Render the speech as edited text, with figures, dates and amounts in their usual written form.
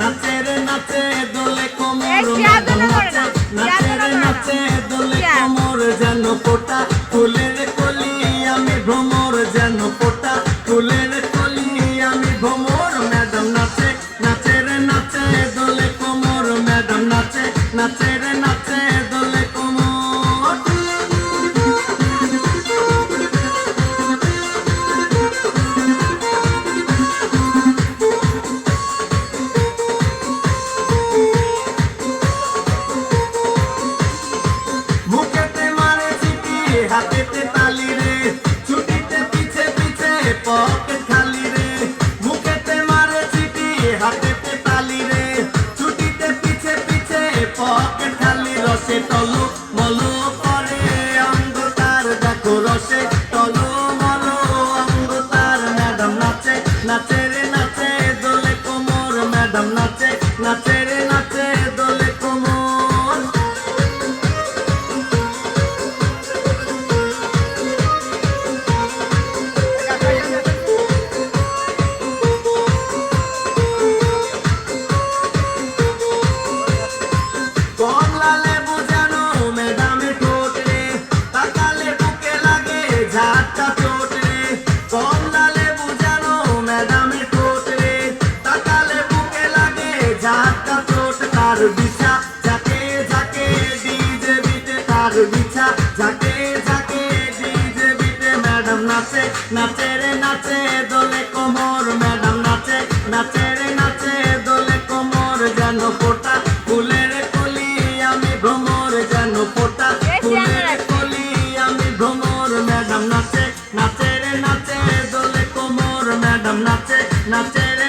নাচে রে নাচে দোলে কোমর ম্যাডাম নাচে নাচে রে নাচে দোলে কোমর যেন ফোটা ফুলের কলি আমি ভ্রমর যেন ফোটা ফুলের কলি আমি ভ্রমর ম্যাডাম নাচে নাচে রে নাচে দোলে কোমর ম্যাডাম নাচে নাচে রে নাচে দোলে কোমর হাতেতে তালি রে ছুটিতে পিছে পিছে পকেট খালি রে মুখেতে মারে চিঠি হাতেতে তালি রে ছুটিতে পিছে পিছে পকেট খালি রসে টলো মলো করে অঙ্গ তার দেখো রসে টলো মলো অঙ্গ তার ম্যাডাম নাচে নাচে রে নাচে দোলে কোমর ম্যাডাম নাচে নাচে রে নাচে দোলে কোমর কমলা লেবু জানো ম্যাডামে ঠোঁট রে তাকালে বুকে লাগে ঝাঁটা চোট রে কমলা লেবু জানো ম্যাডামে ঠোঁট রে তাকালে বুকে লাগে ঝাঁটা চোট তার বিছা যাকে যাকে ডিজে বিটে তার বিছা যাকে যাকে ডিজে বিটে ম্যাডাম নাচে নাচে রে নাচে দোলে কোমর ম্যাডাম নাচে নাচে রে নাচে দোলে কোমর যেন ফোটা ফুলের কলি আমি ভ্রমর যেন ফোটা ফুলের কলি আমি ভ্রমর ম্যাডাম নাচে নাচে রে নাচে দোলে কোমর ম্যাডাম নাচে নাচে রে